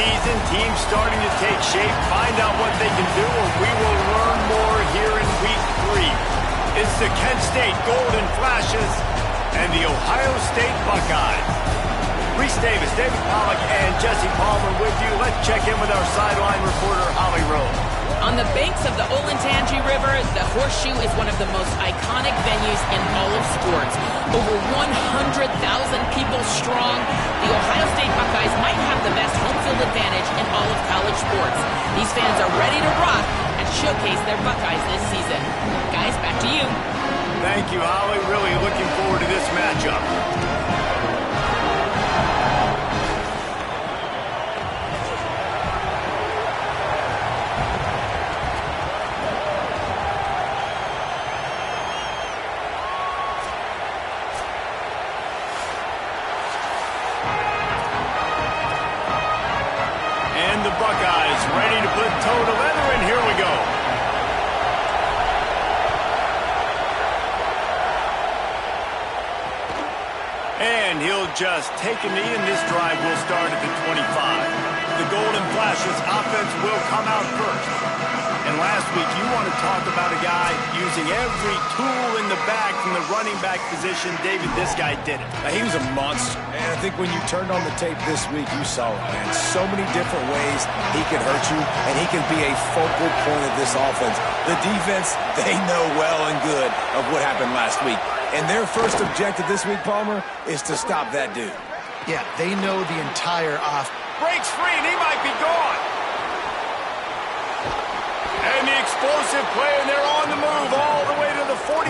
season, teams starting to take shape, find out what they can do, and we will learn more here in Week 3. It's the Kent State Golden Flashes and the Ohio State Buckeyes. Reese Davis, David Pollack, and Jesse Palmer with you. Let's check in with our sideline reporter, Holly Rowe. On the banks of the Olentangy River, the Horseshoe is one of the most iconic venues in all of sports. Over 100,000 people strong, the Ohio State Buckeyes might have the best home field advantage in all of college sports. These fans are ready to rock and showcase their Buckeyes this season. Guys, back to you. Thank you, Holly. Really looking forward to this matchup. The Buckeyes ready to put toe to leather, and here we go. And he'll just take a knee, and this drive will start at the 25. The Golden Flashes offense will come out first. And last week, you want to talk about a guy using every tool in the bag from the running back position. David, this guy did it. He was a monster. And I think when you turned on the tape this week, you saw it, man. So many different ways he can hurt you, and he can be a focal point of this offense. The defense, they know well and good of what happened last week. And their first objective this week, Palmer, is to stop that dude. Yeah, they know the entire off. Breaks free, and he might be gone. And the explosive play, and they're on the move all the way to the 44.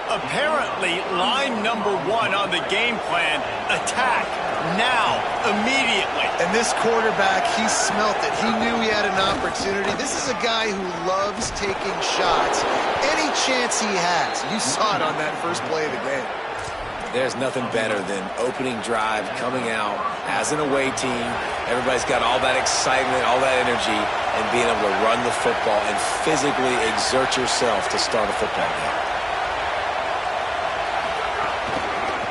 Apparently, line number 1 on the game plan, attack, now, immediately. And this quarterback, he smelt it. He knew he had an opportunity. This is a guy who loves taking shots any chance he has. You saw it on that first play of the game. There's nothing better than opening drive, coming out as an away team. Everybody's got all that excitement, all that energy, and being able to run the football and physically exert yourself to start a football game.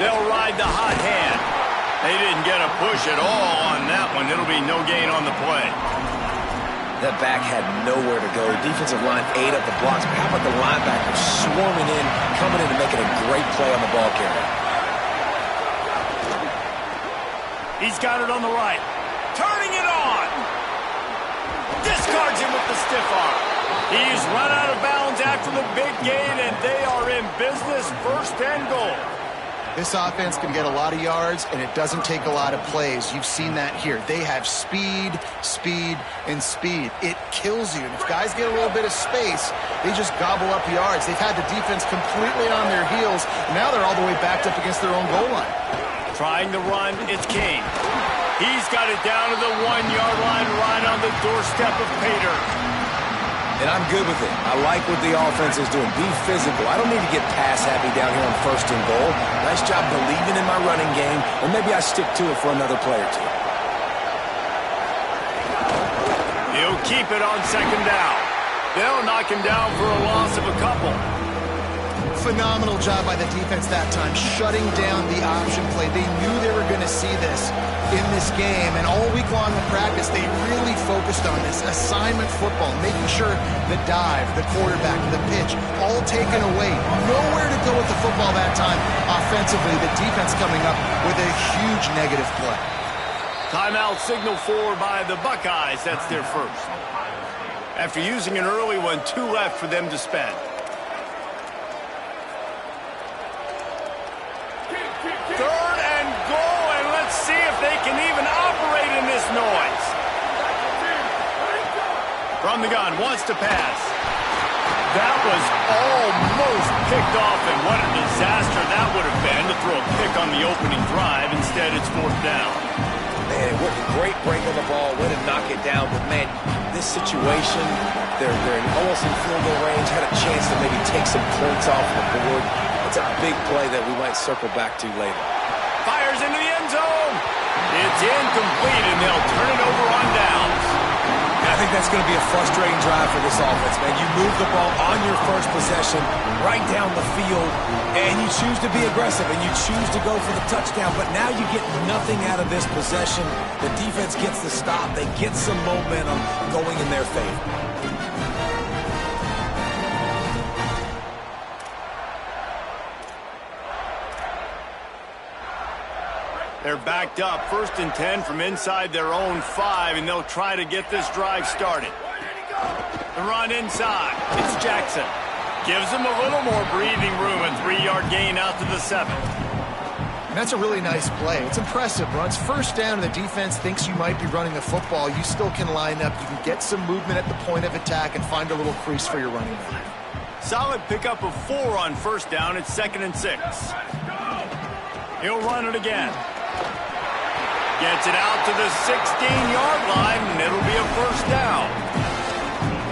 They'll ride the hot hand. They didn't get a push at all on that one. It'll be no gain on the play. That back had nowhere to go. Defensive line ate up the blocks. But how about the linebackers swarming in, coming in and making a great play on the ball carrier? He's got it on the right. Turning it on. Discards him with the stiff arm. He's run out of bounds after the big gain, and they are in business, 1st and goal. This offense can get a lot of yards, and it doesn't take a lot of plays. You've seen that here. They have speed, speed, and speed. It kills you. And if guys get a little bit of space, they just gobble up yards. They've had the defense completely on their heels, and now they're all the way backed up against their own goal line. Trying to run, it's King. He's got it down to the 1-yard line, right on the doorstep of Pater. And I'm good with it. I like what the offense is doing. Be physical. I don't need to get pass happy down here on 1st and goal. Nice job believing in my running game, and maybe I stick to it for another play or two. He'll keep it on 2nd down. They'll knock him down for a loss of a couple. Phenomenal job by the defense that time, shutting down the option play. They knew they were going to see this in this game, and all week long in practice, they really focused on this assignment football, making sure the dive, the quarterback, the pitch, all taken away. Nowhere to go with the football that time. Offensively, the defense coming up with a huge negative play. Timeout signal for by the Buckeyes. That's their first. After using an early one, 2 left for them to spend. They can even operate in this noise. From the gun, wants to pass. That was almost picked off, and what a disaster that would have been to throw a pick on the opening drive. Instead, it's 4th down. Man, what a great break on the ball. Way to knock it down. But, man, this situation, they're almost in field goal range. Had a chance to maybe take some points off the board. It's a big play that we might circle back to later. Fires into the end zone. It's incomplete, and they'll turn it over on downs. Now, think that's going to be a frustrating drive for this offense, man. You move the ball on your first possession right down the field, and you choose to be aggressive, and you choose to go for the touchdown, but now you get nothing out of this possession. The defense gets the stop. They get some momentum going in their favor. They're backed up, 1st and 10 from inside their own 5, and they'll try to get this drive started. The run inside. It's Jackson. Gives them a little more breathing room, a 3-yard gain out to the 7. And that's a really nice play. It's impressive, bro. It's 1st down, and the defense thinks you might be running the football. You still can line up. You can get some movement at the point of attack and find a little crease for your running back. Solid pickup of 4 on 1st down. It's 2nd and 6. He'll run it again. Gets it out to the 16-yard line, and it'll be a 1st down.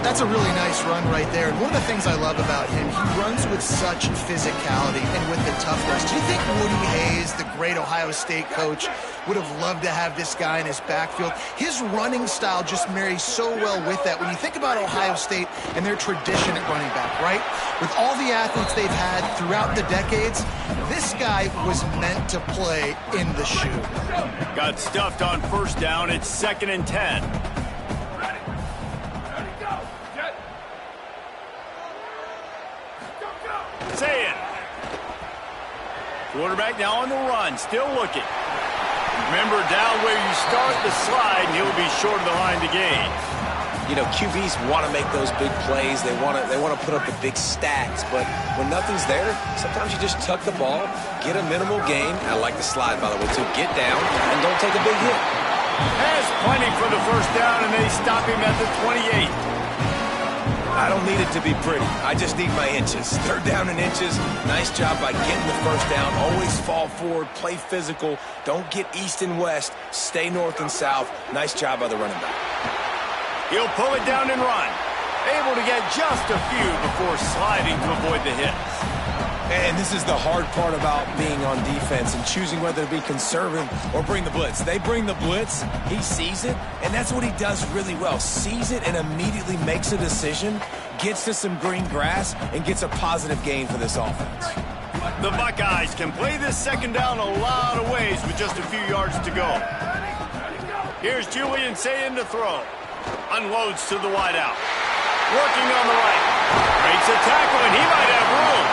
That's a really nice run right there. And one of the things I love about him, he runs with such physicality and with the toughness. Do you think Woody Hayes, the great Ohio State coach, would have loved to have this guy in his backfield? His running style just marries so well with that. When you think about Ohio State and their tradition at running back, right? With all the athletes they've had throughout the decades, this guy was meant to play in the shoe. Got stuffed on 1st down. It's 2nd and 10. Say it. Quarterback now on the run, still looking. Remember, down where you start the slide, and he'll be short of the line to gain. You know, QBs want to make those big plays. They want to put up the big stats. But when nothing's there, sometimes you just tuck the ball, get a minimal gain. I like the slide, by the way, too. Get down and don't take a big hit. Has plenty for the 1st down, and they stop him at the 28. I don't need it to be pretty. I just need my inches. 3rd down and inches. Nice job by getting the 1st down. Always fall forward, play physical. Don't get east and west. Stay north and south. Nice job by the running back. He'll pull it down and run. Able to get just a few before sliding to avoid the hits. And this is the hard part about being on defense and choosing whether to be conservative or bring the blitz. They bring the blitz, he sees it, and that's what he does really well. Sees it and immediately makes a decision, gets to some green grass, and gets a positive gain for this offense. The Buckeyes can play this 2nd down a lot of ways with just a few yards to go. Here's Julian Sayin to throw. Unloads to the wideout. Working on the right. Breaks a tackle, and he might have room.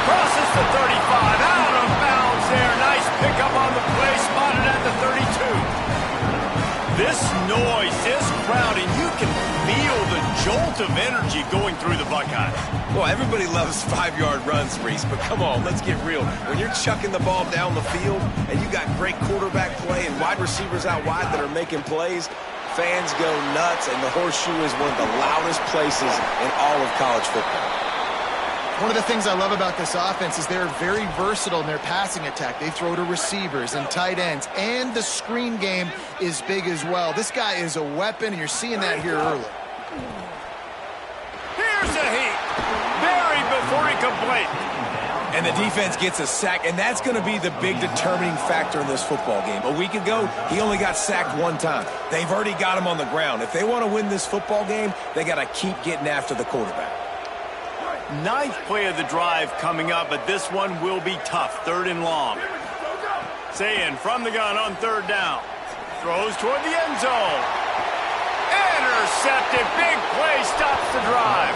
Crosses the 35. Out of bounds there. Nice pickup on the play. Spotted at the 32. This noise, this crowd, and you can feel the jolt of energy going through the Buckeyes. Well, everybody loves 5-yard runs, Reese, but come on, let's get real. When you're chucking the ball down the field and you got great quarterback play and wide receivers out wide that are making plays, fans go nuts, and the Horseshoe is one of the loudest places in all of college football. One of the things I love about this offense is they're very versatile in their passing attack. They throw to receivers and tight ends, and the screen game is big as well. This guy is a weapon, and you're seeing that here early. Here's a heat. Buried before he complete. And the defense gets a sack, and that's going to be the big determining factor in this football game. A week ago, he only got sacked 1 time. They've already got him on the ground. If they want to win this football game, they got to keep getting after the quarterback. 9th play of the drive coming up, but this one will be tough. 3rd and long. Sayin from the gun on 3rd down. Throws toward the end zone. Intercepted. Big play stops the drive.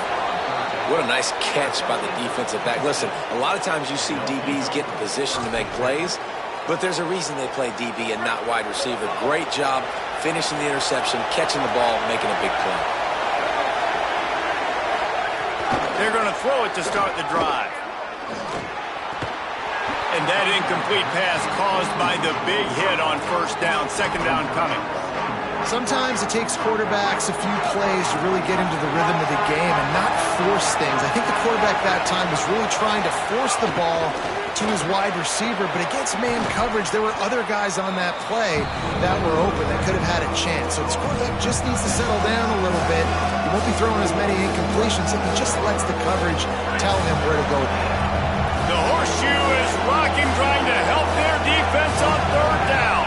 What a nice catch by the defensive back. Listen, a lot of times you see DBs get in position to make plays, but there's a reason they play DB and not wide receiver. Great job finishing the interception, catching the ball, making a big play. They're going to throw it to start the drive. And that incomplete pass caused by the big hit on 1st down, 2nd down coming. Sometimes it takes quarterbacks a few plays to really get into the rhythm of the game and not force things. I think the quarterback that time was really trying to force the ball to his wide receiver, but against man coverage, there were other guys on that play that were open that could have had a chance. So this quarterback just needs to settle down a little bit. He won't be throwing as many incompletions if he just lets the coverage tell him where to go. The Horseshoe is rocking, trying to help their defense on 3rd down.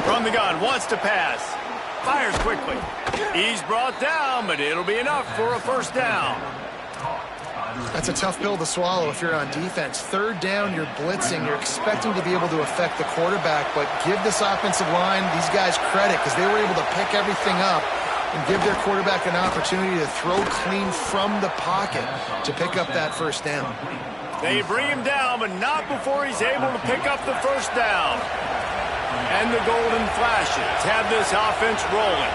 From the gun, wants to pass. Fires quickly. He's brought down, but it'll be enough for a first down. That's a tough pill to swallow if you're on defense. Third down, you're blitzing. You're expecting to be able to affect the quarterback, but give this offensive line, these guys, credit because they were able to pick everything up and give their quarterback an opportunity to throw clean from the pocket to pick up that first down. They bring him down, but not before he's able to pick up the first down. And the Golden Flashes have this offense rolling.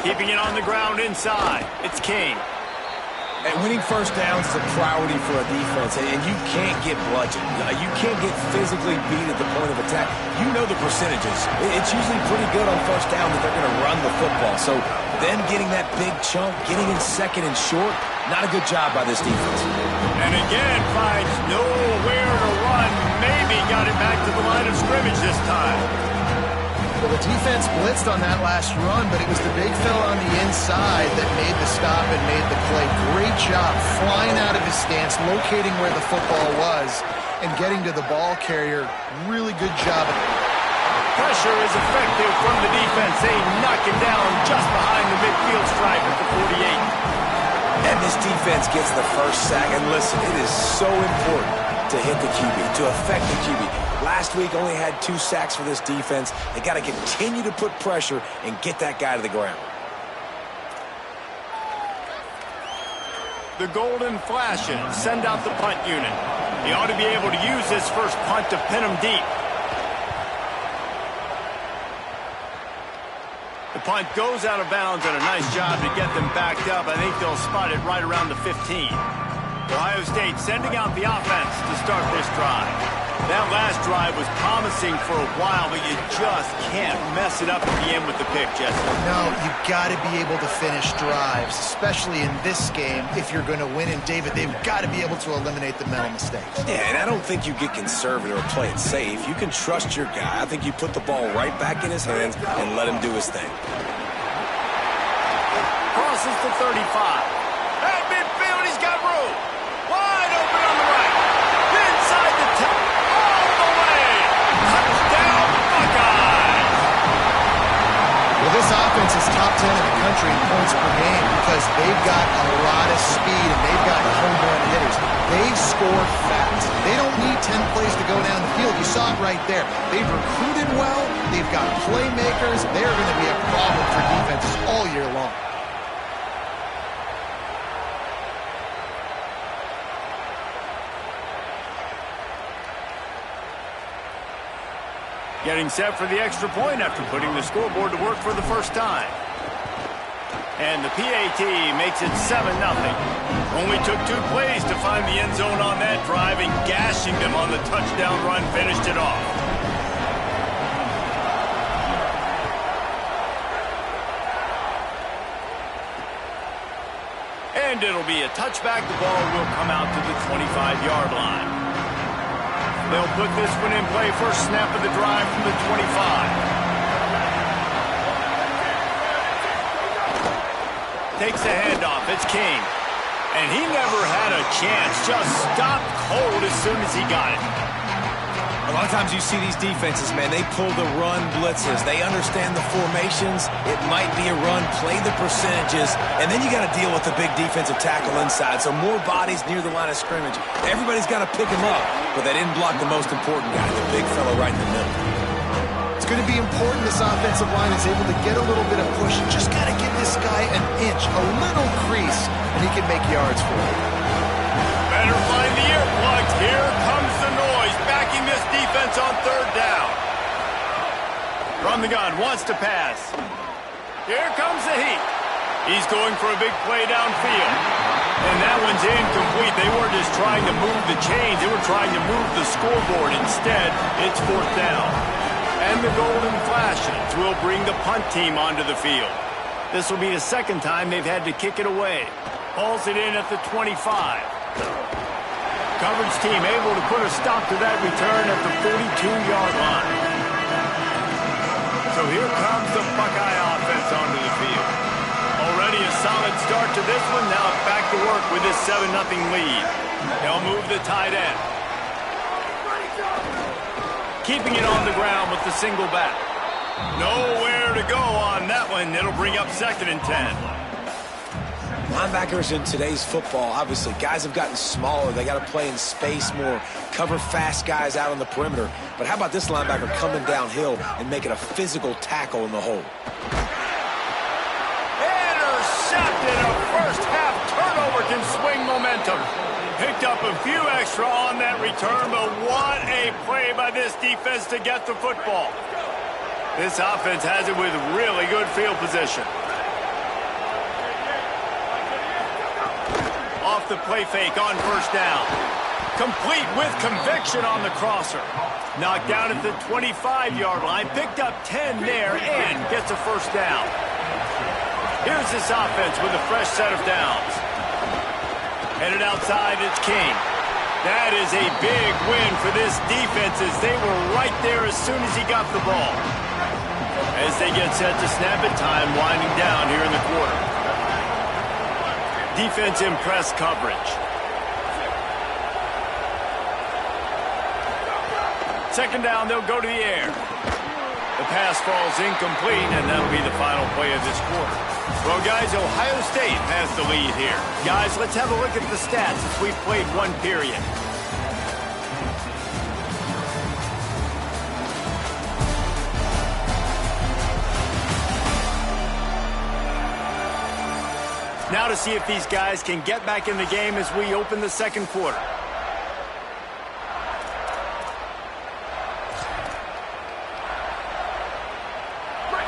Keeping it on the ground inside. It's King. And winning first downs is a priority for a defense, and you can't get bludgeoned. You can't get physically beat at the point of attack. You know the percentages. It's usually pretty good on first down that they're going to run the football. So them getting that big chunk, getting in second and short, not a good job by this defense. And again, finds nowhere to run. Maybe got it back to the line of scrimmage this time. Well, the defense blitzed on that last run, but it was the big fella on the inside that made the stop and made the play. Great job flying out of his stance, locating where the football was, and getting to the ball carrier. Really good job. Pressure is effective from the defense. They knock him down just behind the midfield stripe at the 48. And this defense gets the first sack. And listen, it is so important to hit the QB, to affect the QB. Last week only had 2 sacks for this defense. They got to continue to put pressure and get that guy to the ground. The Golden Flashes send out the punt unit. He ought to be able to use this first punt to pin him deep. The punt goes out of bounds, and a nice job to get them backed up. I think they'll spot it right around the 15. Ohio State sending out the offense to start this drive. That last drive was promising for a while, but you just can't mess it up at the end with the pick, Jesse. No, you got to be able to finish drives, especially in this game if you're going to win. And, David, they've got to be able to eliminate the mental mistakes. Yeah, and I don't think you get conservative or play it safe. You can trust your guy. I think you put the ball right back in his hands and let him do his thing. Crosses the 35. At midfield, he's got room. Wide open on the right. Inside the 10. All the way. Touchdown, Buckeyes. Well, this offense is top 10 in the country in points per game because they've got a lot of speed and they've got home run hitters. They score fast. They don't need 10 plays to go down the field. You saw it right there. They've recruited well. They've got playmakers. They're going to be a problem for defenses all year long. Getting set for the extra point after putting the scoreboard to work for the first time. And the PAT makes it 7-0. Only took 2 plays to find the end zone on that drive, and gashing them on the touchdown run finished it off. And it'll be a touchback. The ball will come out to the 25-yard line. They'll put this one in play. First snap of the drive from the 25. Takes the handoff. It's King. And he never had a chance. Just stopped cold as soon as he got it. A lot of times you see these defenses, man, they pull the run blitzes. They understand the formations. It might be a run, play the percentages, and then you got to deal with the big defensive tackle inside. So more bodies near the line of scrimmage. Everybody's got to pick him up, but they didn't block the most important guy, the big fella right in the middle. It's going to be important this offensive line is able to get a little bit of push. Just got to give this guy an inch, a little crease, and he can make yards for it. Better find the earplugs. Here comes the noise, backing this defense on third down. From the gun, wants to pass. Here comes the heat. He's going for a big play downfield. And that one's incomplete. They weren't just trying to move the chains. They were trying to move the scoreboard. Instead, it's fourth down. And the Golden Flashes will bring the punt team onto the field. This will be the second time they've had to kick it away. Hauls it in at the 25. Coverage team able to put a stop to that return at the 42-yard line. So here comes the Buckeye offense onto the field. Already a solid start to this one. Now back to work with this 7-0 lead. They'll move the tight end. Keeping it on the ground with the single back. Nowhere to go on that one. It'll bring up 2nd and 10. Linebackers in today's football, obviously, guys have gotten smaller. They got to play in space more, cover fast guys out on the perimeter. But how about this linebacker coming downhill and making a physical tackle in the hole? Intercepted. A first-half turnover can swing momentum. Picked up a few extra on that return, but what a play by this defense to get the football. This offense has it with really good field position. Off the play fake on 1st down. Complete with conviction on the crosser. Knocked down at the 25-yard line. Picked up 10 there and gets a 1st down. Here's this offense with a fresh set of downs. Headed outside, it's King. That is a big win for this defense as they were right there as soon as he got the ball. As they get set to snap it, time winding down here in the quarter. Defense in press coverage. 2nd down, they'll go to the air. The pass falls incomplete, and that'll be the final play of this quarter. Well, guys, Ohio State has the lead here. Guys, let's have a look at the stats as we've played 1 period. Now to see if these guys can get back in the game as we open the 2nd quarter.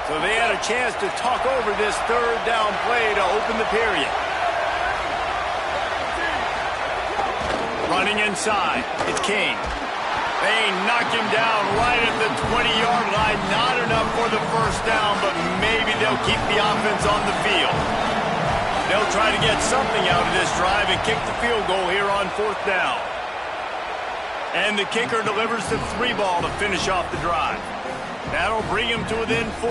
So they had a chance to talk over this 3rd down play to open the period. Running inside, it's King. They knock him down right at the 20-yard line. Not enough for the 1st down, but maybe they'll keep the offense on the field. They'll try to get something out of this drive and kick the field goal here on 4th down. And the kicker delivers the 3 ball to finish off the drive. That'll bring him to within 4.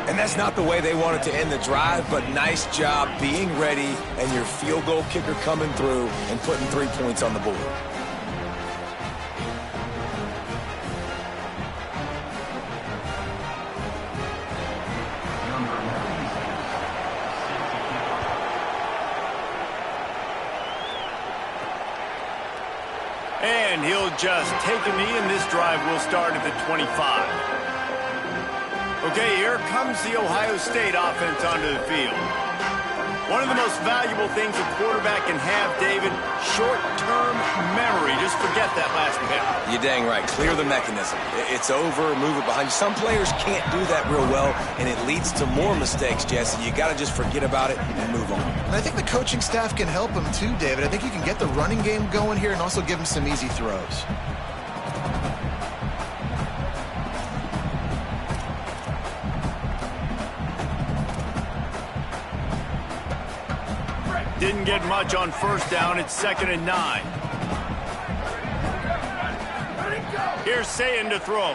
And that's not the way they wanted to end the drive, but nice job being ready and your field goal kicker coming through and putting 3 points on the board. And he'll just take a knee, and this drive will start at the 25. Okay, here comes the Ohio State offense onto the field. One of the most valuable things a quarterback can have, David, short-term memory. Just forget that last pick. You're dang right. Clear the mechanism. It's over, move it behind you. Some players can't do that real well, and it leads to more mistakes, Jesse. You got to just forget about it and move on. And I think the coaching staff can help him too, David. I think you can get the running game going here and also give him some easy throws. Didn't get much on 1st down. It's 2nd and 9. Here's Sayin to throw.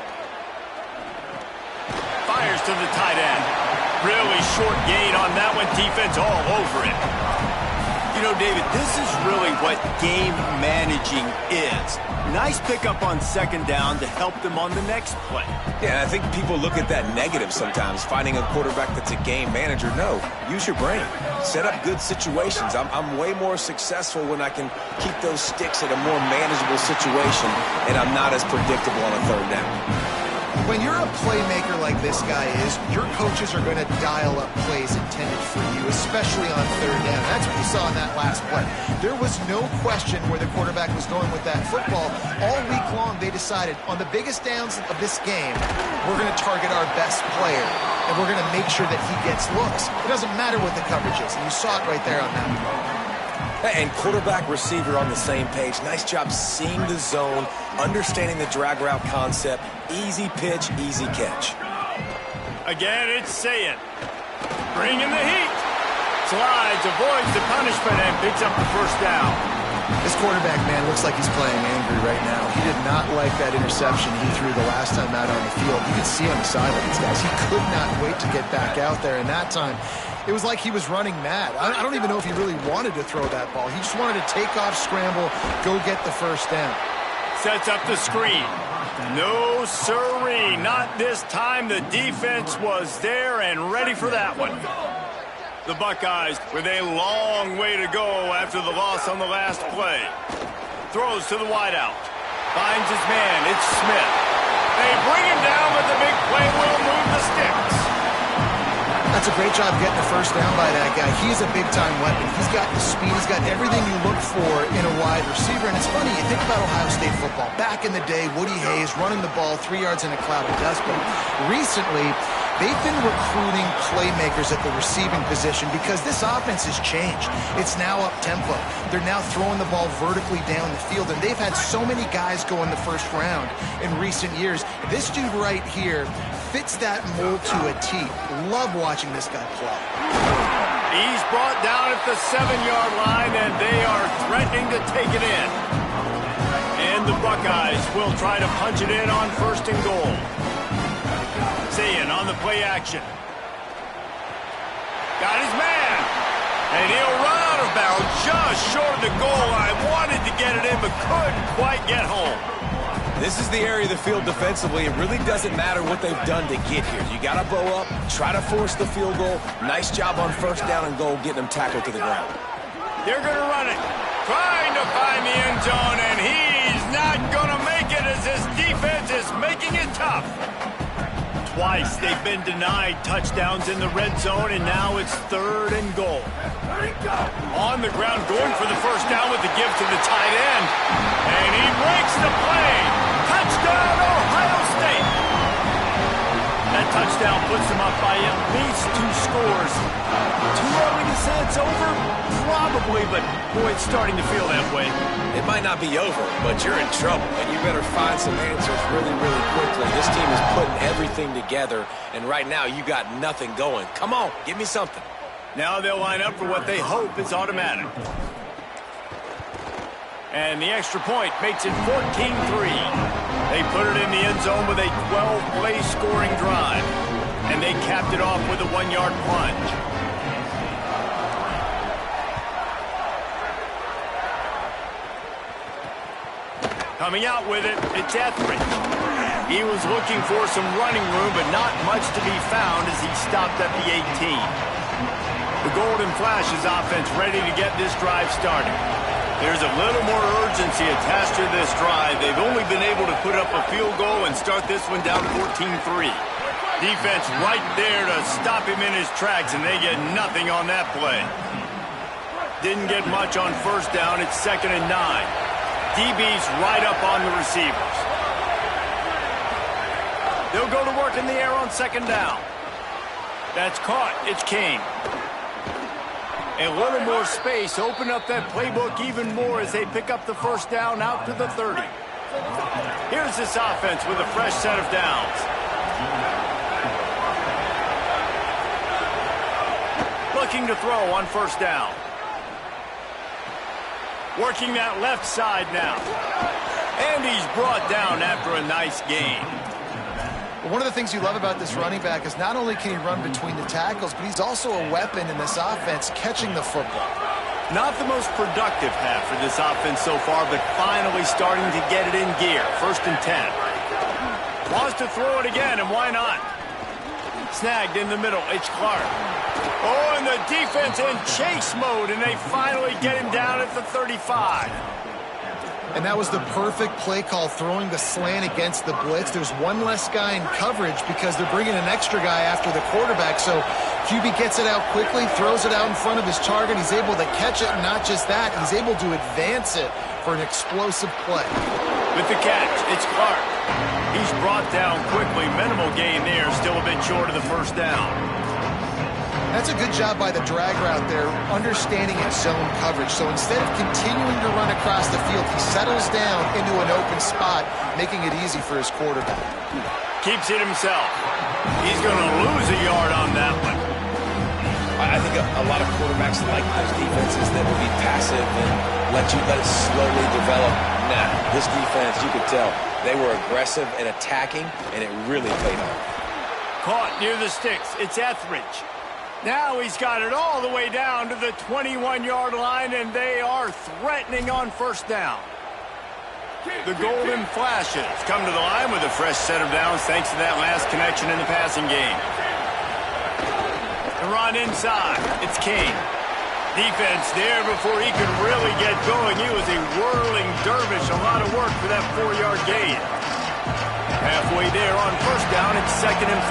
Fires to the tight end. Really short gain on that one. Defense all over it. You know, David, this is really what game managing is. Nice pickup on 2nd down to help them on the next play. Yeah, and I think people look at that negative sometimes, finding a quarterback that's a game manager. No, use your brain. Set up good situations. I'm way more successful when I can keep those sticks at a more manageable situation, and I'm not as predictable on a 3rd down. When you're a playmaker like this guy is, your coaches are going to dial up plays intended for you, especially on 3rd down. That's what you saw in that last play. There was no question where the quarterback was going with that football. All week long, they decided on the biggest downs of this game, we're going to target our best player, and we're going to make sure that he gets looks. It doesn't matter what the coverage is, and you saw it right there on that play. And quarterback, receiver on the same page. Nice job seeing the zone, understanding the drag route concept. Easy pitch, easy catch. Again, it's Sayin. Bringing the heat. Slides, avoids the punishment, and picks up the 1st down. This quarterback, man, looks like he's playing angry right now. He did not like that interception he threw the last time out on the field. You could see on the sidelines, guys. He could not wait to get back out there, and that time it was like he was running mad. I don't even know if he really wanted to throw that ball. He just wanted to take off, scramble, go get the 1st down. Sets up the screen. No siree, not this time. The defense was there and ready for that one. The Buckeyes with a long way to go after the loss on the last play. Throws to the wideout. Finds his man. It's Smith. They bring him down, but the big play will move the sticks. That's a great job getting the first down by that guy. He's a big-time weapon. He's got the speed. He's got everything you look for in a wide receiver. And it's funny, you think about Ohio State football. Back in the day, Woody Hayes running the ball 3 yards in a cloud of dust. But recently, they've been recruiting playmakers at the receiving position because this offense has changed. It's now up-tempo. They're now throwing the ball vertically down the field, and they've had so many guys go in the first round in recent years. This dude right here fits that mold to a T. Love watching this guy play. He's brought down at the 7-yard line, and they are threatening to take it in. And the Buckeyes will try to punch it in on 1st and goal. Zayin on the play action. Got his man. And he'll run out of bounds just short of the goal line. Wanted to get it in, but couldn't quite get home. This is the area of the field defensively. It really doesn't matter what they've done to get here. You got to bow up, try to force the field goal. Nice job on 1st down and goal, getting them tackled to the ground. They're going to run it. Trying to find the end zone, and he's not going to make it as his defense is making it tough. Twice they've been denied touchdowns in the red zone, and now it's 3rd and goal. On the ground, going for the first down with the give to the tight end. And he breaks the play. Touchdown, Ohio State. That touchdown puts them up by at least 2 scores. Too early to say it's over? Probably, but boy, it's starting to feel that way. It might not be over, but you're in trouble, and you better find some answers really, really quickly. This team is putting everything together, and right now you got nothing going. Come on, give me something. Now they'll line up for what they hope is automatic. And the extra point makes it 14-3. They put it in the end zone with a 12-play scoring drive. And they capped it off with a 1-yard plunge. Coming out with it, it's Etheridge. He was looking for some running room, but not much to be found as he stopped at the 18. The Golden Flashes offense ready to get this drive started. There's a little more urgency attached to this drive. They've only been able to put up a field goal and start this one down 14-3. Defense right there to stop him in his tracks, and they get nothing on that play. Didn't get much on 1st down. It's 2nd and 9. DB's right up on the receivers. They'll go to work in the air on 2nd down. That's caught. It's King. A little more space. Open up that playbook even more as they pick up the 1st down out to the 30. Here's this offense with a fresh set of downs. Looking to throw on 1st down. Working that left side now. And he's brought down after a nice gain. One of the things you love about this running back is not only can he run between the tackles, but he's also a weapon in this offense catching the football. Not the most productive half for this offense so far, but finally starting to get it in gear. 1st and 10. Wants to throw it again, and why not? Snagged in the middle. It's Clark. Oh, and the defense in chase mode, and they finally get him down at the 35. And that was the perfect play call, throwing the slant against the blitz. There's one less guy in coverage because they're bringing an extra guy after the quarterback. So QB gets it out quickly, throws it out in front of his target. He's able to catch it, and not just that, he's able to advance it for an explosive play. With the catch, it's Clark. He's brought down quickly. Minimal gain there, still a bit short of the 1st down. That's a good job by the drag route there, understanding its zone coverage. So instead of continuing to run across the field, he settles down into an open spot, making it easy for his quarterback. Keeps it himself. He's going to lose a yard on that one. I think a lot of quarterbacks like those defenses that will be passive and let it slowly develop. Nah, this defense, you could tell, they were aggressive and attacking, and it really paid off. Caught near the sticks. It's Etheridge. Now he's got it all the way down to the 21-yard line, and they are threatening on 1st down. The Golden Flashes come to the line with a fresh set of downs thanks to that last connection in the passing game. The run inside. It's King. Defense there before he could really get going. He was a whirling dervish. A lot of work for that 4-yard gain. Halfway there on first down, it's 2nd and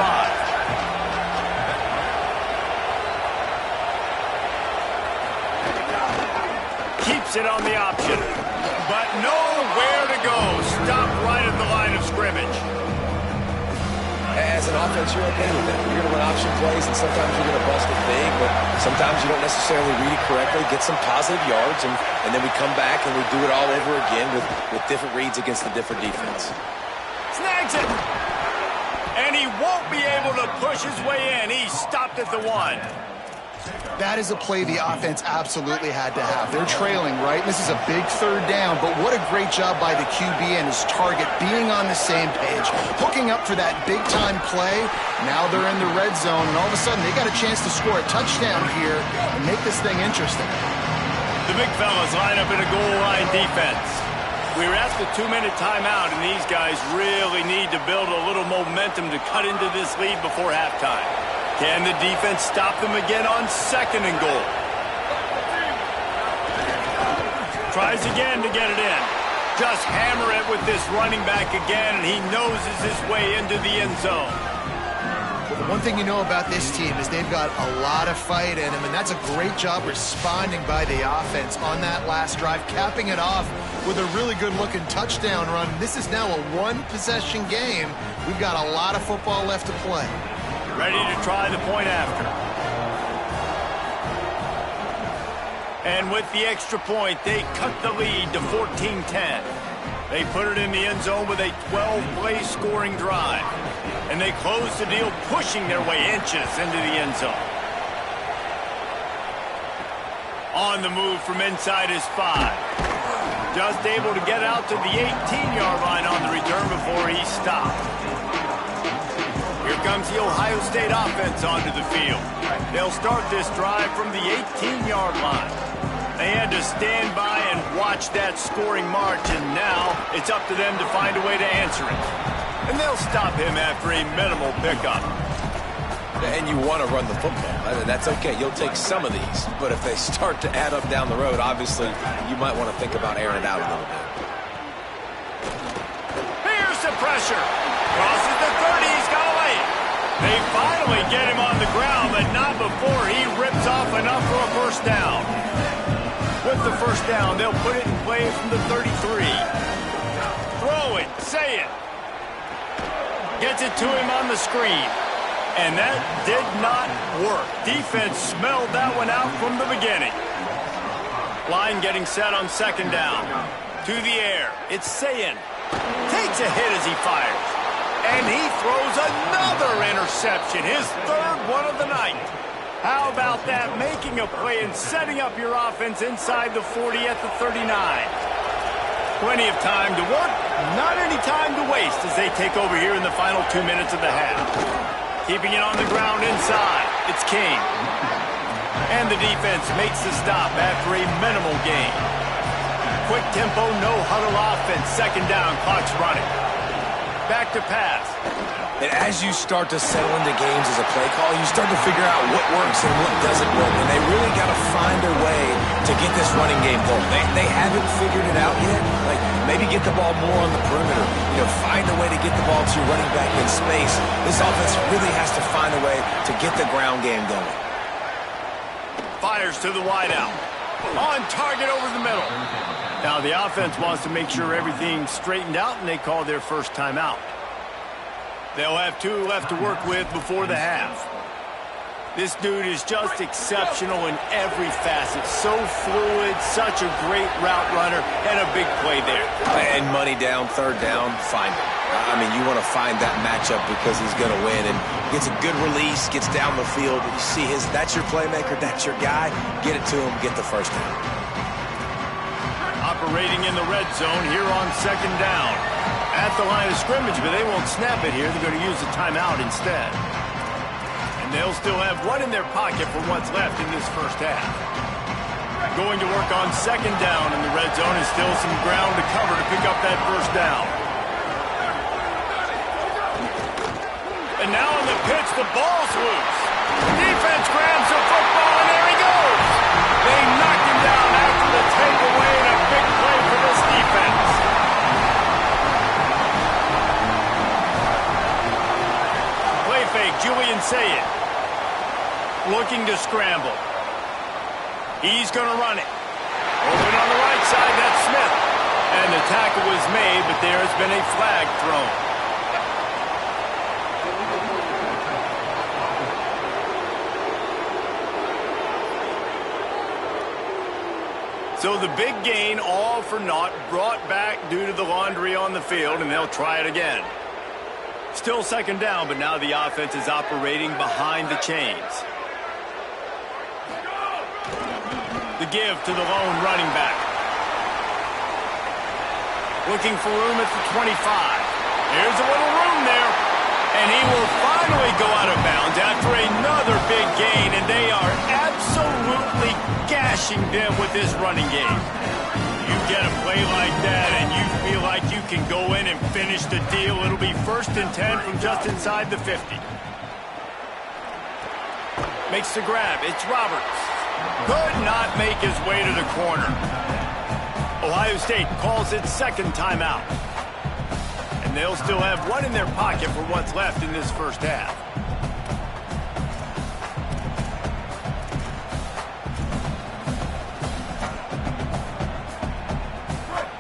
5. Keeps it on the option. But nowhere to go. Stop right at the line of scrimmage. As an offense, you're okay with that. You're going to run option plays, and sometimes you're going to bust it big, but sometimes you don't necessarily read it correctly, get some positive yards, and then we come back and we do it all over again with different reads against the different defense. Snags it. And he won't be able to push his way in. He stopped at the 1. That is a play the offense absolutely had to have. They're trailing, right? This is a big 3rd down, but what a great job by the QB and his target being on the same page, hooking up for that big-time play. Now they're in the red zone, and all of a sudden they got a chance to score a touchdown here and make this thing interesting. The big fellas line up in a goal line defense. We were at the 2-minute timeout, and these guys really need to build a little momentum to cut into this lead before halftime. Can the defense stop them again on 2nd and goal? Tries again to get it in. Just hammer it with this running back again, and he noses his way into the end zone. Well, the one thing you know about this team is they've got a lot of fight in them, and that's a great job responding by the offense on that last drive, capping it off with a really good-looking touchdown run. This is now a 1-possession game. We've got a lot of football left to play. Ready to try the point after. And with the extra point, they cut the lead to 14-10. They put it in the end zone with a 12-play scoring drive. And they close the deal, pushing their way inches into the end zone. On the move from inside his 5. Just able to get out to the 18-yard line on the return before he stopped. Here comes the Ohio State offense onto the field. They'll start this drive from the 18-yard line. They had to stand by and watch that scoring march, and now it's up to them to find a way to answer it. And they'll stop him after a minimal pickup. And you want to run the football. That's okay. You'll take some of these. But if they start to add up down the road, obviously, you might want to think about airing it out a little bit. Here's the pressure. Crosses the 30. He's got away. They finally get him on the ground, but not before he rips off enough for a first down. With the first down, they'll put it in play from the 33. Throw it. Say it. Gets it to him on the screen. And that did not work. Defense smelled that one out from the beginning. Line getting set on 2nd down. To the air. It's Sayin. Takes a hit as he fires. And he throws another interception. His 3rd one of the night. How about that? Making a play and setting up your offense inside the 40 at the 39. Plenty of time to work. Not any time to waste as they take over here in the final 2 minutes of the half. Keeping it on the ground inside. It's King. And the defense makes the stop after a minimal gain. Quick tempo, no huddle offense. 2nd down, clock's running. Back to pass. And as you start to settle into games as a play call, you start to figure out what works and what doesn't work. And they really got to find a way to get this running game going. They haven't figured it out yet. Like, maybe get the ball more on the perimeter. Find a way to get the ball to your running back in space. This offense really has to find a way to get the ground game going. Fires to the wideout. On target over the middle. Now the offense wants to make sure everything's straightened out, and they call their first timeout. They'll have 2 left to work with before the half. This dude is just exceptional in every facet. So fluid, such a great route runner, and a big play there. And money down, 3rd down, find him. I mean, you want to find that matchup because he's going to win. And gets a good release, gets down the field. You see that's your playmaker, that's your guy. Get it to him, get the first down. Operating in the red zone here on 2nd down. At the line of scrimmage, but they won't snap it here. They're going to use the timeout instead. And they'll still have one in their pocket for what's left in this first half. Going to work on second down in the red zone, and still some ground to cover to pick up that first down. And now on the pitch, the ball's loose. Defense grabs the football, and there he goes. They knocked him down after the takeaway, and a big play for this defense. Play fake, Julian Sayed. Looking to scramble. He's going to run it. Open on the right side, that's Smith. And the tackle was made, but there has been a flag thrown. So the big gain, all for naught, brought back due to the laundry on the field, and they'll try it again. Still second down, but now the offense is operating behind the chains. The give to the lone running back. Looking for room at the 25. There's a little room there. And he will finally go out of bounds after another big gain. And they are absolutely gashing them with this running game. You get a play like that and you feel like you can go in and finish the deal. It'll be 1st and 10 from just inside the 50. Makes the grab. It's Roberts. Could not make his way to the corner. Ohio State calls its second timeout. And they'll still have one in their pocket for what's left in this first half.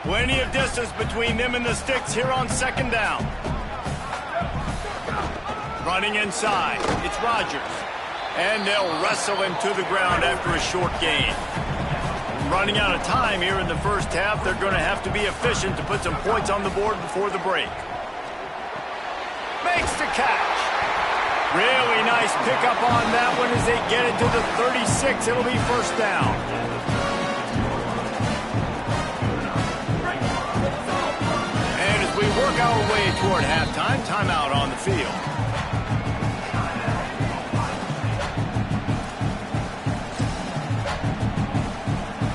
Plenty of distance between them and the sticks here on second down. Running inside, it's Rodgers. And they'll wrestle him to the ground after a short gain. Running out of time here in the first half, they're going to have to be efficient to put some points on the board before the break. Makes the catch. Really nice pickup on that one as they get it to the 36. It'll be first down. And as we work our way toward halftime, timeout on the field.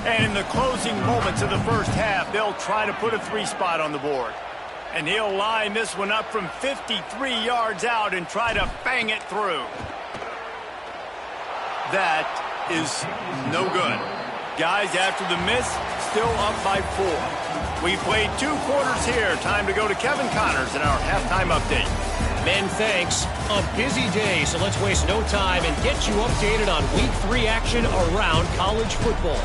And in the closing moments of the first half, they'll try to put a 3 spot on the board. And he'll line this one up from 53 yards out and try to bang it through. That is no good. Guys, after the miss, still up by 4. We played 2 quarters here. Time to go to Kevin Connors in our halftime update. Men, thanks. A busy day, so let's waste no time and get you updated on Week 3 action around college football.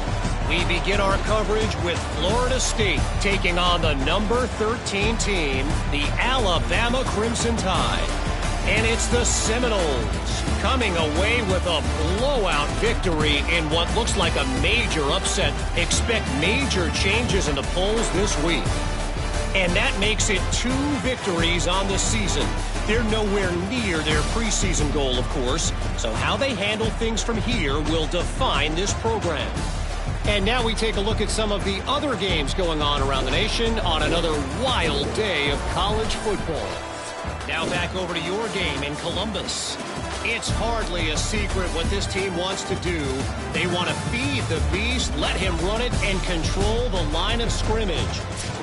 We begin our coverage with Florida State taking on the number 13 team, the Alabama Crimson Tide. And it's the Seminoles coming away with a blowout victory in what looks like a major upset. Expect major changes in the polls this week. And that makes it 2 victories on the season. They're nowhere near their preseason goal, of course. So how they handle things from here will define this program. And now we take a look at some of the other games going on around the nation on another wild day of college football. Now back over to your game in Columbus. It's hardly a secret what this team wants to do. They want to feed the beast, let him run it, and control the line of scrimmage.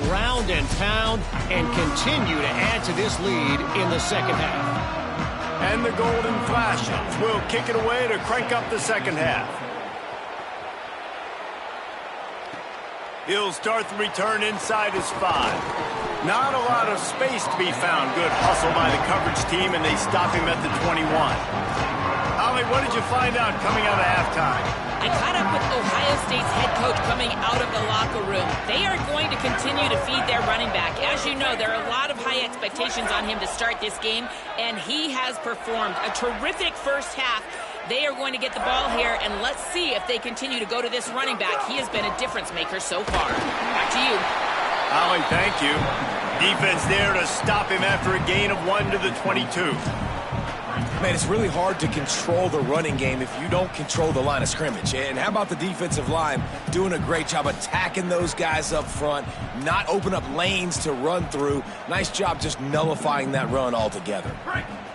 Ground and pound, and continue to add to this lead in the second half. And the Golden Flashes will kick it away to crank up the second half. He'll start the return inside his 5. Not a lot of space to be found. Good hustle by the coverage team, and they stop him at the 21. Holly, what did you find out coming out of halftime? I caught up with Ohio State's head coach coming out of the locker room. They are going to continue to feed their running back. As you know, there are a lot of high expectations on him to start this game, and he has performed a terrific first half. They are going to get the ball here, and let's see if they continue to go to this running back. He has been a difference maker so far. Back to you. Holly, thank you. Defense there to stop him after a gain of 1 to the 22. Man, it's really hard to control the running game if you don't control the line of scrimmage. And how about the defensive line doing a great job attacking those guys up front, not open up lanes to run through. Nice job just nullifying that run altogether.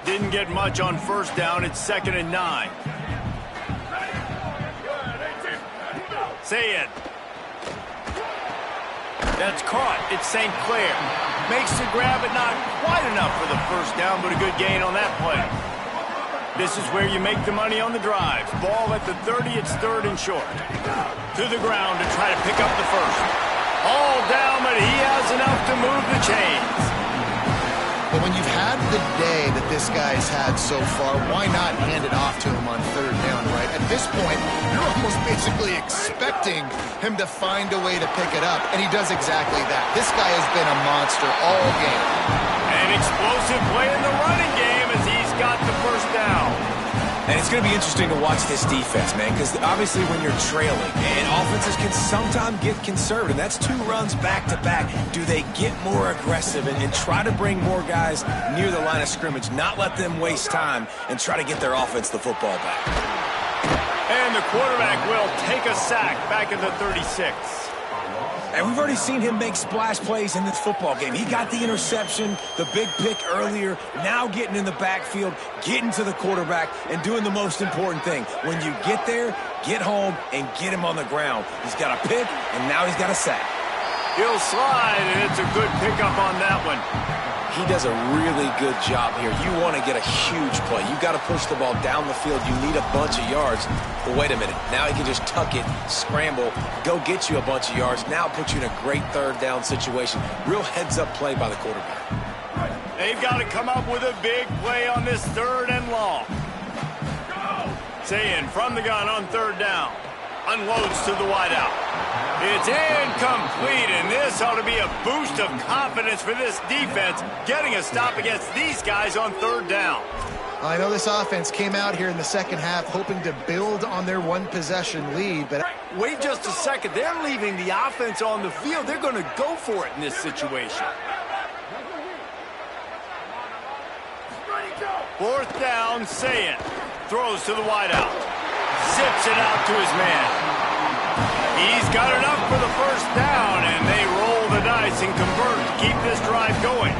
Didn't get much on first down. It's 2nd and 9. Saying. That's caught. It's St. Clair. Makes the grab, but not quite enough for the first down, but a good gain on that play. This is where you make the money on the drives. Ball at the 30, it's 3rd and short. To the ground to try to pick up the first. All down, but he has enough to move the chains. But when you've had the day that this guy's had so far, why not hand it off to him on 3rd down, right? At this point, you're almost basically expecting him to find a way to pick it up, and he does exactly that. This guy has been a monster all game. An explosive play in the running game as he's got the first down. And it's going to be interesting to watch this defense, man, because obviously when you're trailing, and offenses can sometimes get conservative. That's 2 runs back-to-back. Do they get more aggressive and try to bring more guys near the line of scrimmage, not let them waste time, and try to get their offense the football back? And the quarterback will take a sack back at the 36. And we've already seen him make splash plays in this football game. He got the interception, the big pick earlier, now getting in the backfield, getting to the quarterback, and doing the most important thing. When you get there, get home, and get him on the ground. He's got a pick, and now he's got a sack. He'll slide, and it's a good pickup on that one. He does a really good job here. You want to get a huge play. You got to push the ball down the field. You need a bunch of yards. But wait a minute. Now he can just tuck it, scramble, go get you a bunch of yards. Now put you in a great 3rd down situation. Real heads-up play by the quarterback. They've got to come up with a big play on this 3rd and long. Saying from the gun on 3rd down. Unloads to the wideout. It's incomplete, and this ought to be a boost of confidence for this defense, getting a stop against these guys on 3rd down. I know this offense came out here in the second half hoping to build on their 1-possession lead, but wait just a second. They're leaving the offense on the field. They're going to go for it in this situation. 4th down, Saying. Throws to the wideout. Zips it out to his man. He's got enough for the first down, and they roll the dice and convert to keep this drive going.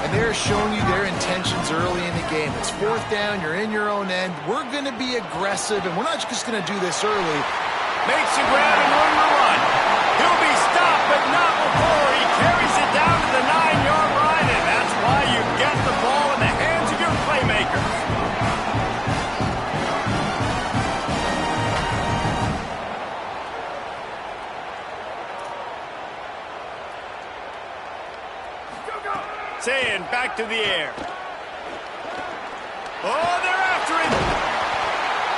And they're showing you their intentions early in the game. It's 4th down, you're in your own end. We're going to be aggressive, and we're not just going to do this early. Makes a grab and room to run. He'll be stopped, but not before he carries it down to the 9-yard line, and that's why you get the ball in the hands of your playmakers. Saying back to the air. Oh, they're after him.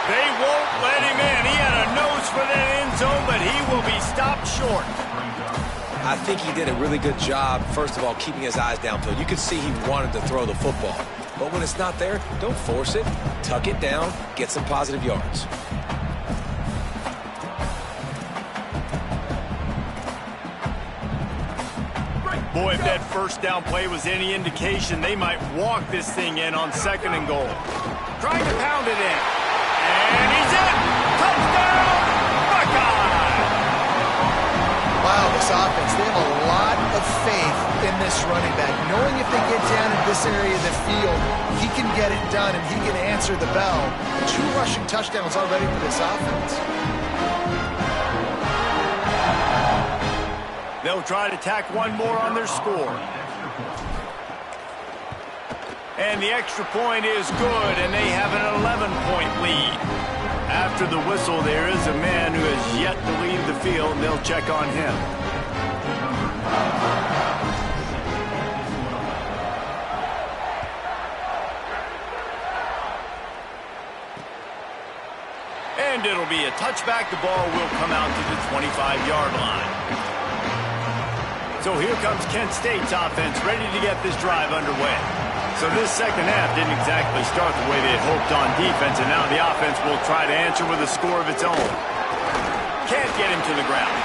They won't let him in. He had a nose for that end zone, but he will be stopped short. I think he did a really good job, first of all, keeping his eyes downfield. You could see he wanted to throw the football. But when it's not there, don't force it. Tuck it down, get some positive yards. Boy, if that first down play was any indication, they might walk this thing in on 2nd and goal. Trying to pound it in. And he's in! Touchdown! Buckeye! Wow, this offense, they have a lot of faith in this running back. Knowing if they get down in this area of the field, he can get it done and he can answer the bell. 2 rushing touchdowns already for this offense. They'll try to tack one more on their score. And the extra point is good, and they have an 11-point lead. After the whistle, there is a man who has yet to leave the field, and they'll check on him. And it'll be a touchback. The ball will come out to the 25-yard line. So here comes Kent State's offense, ready to get this drive underway. So this second half didn't exactly start the way they had hoped on defense, and now the offense will try to answer with a score of its own. Can't get him to the ground.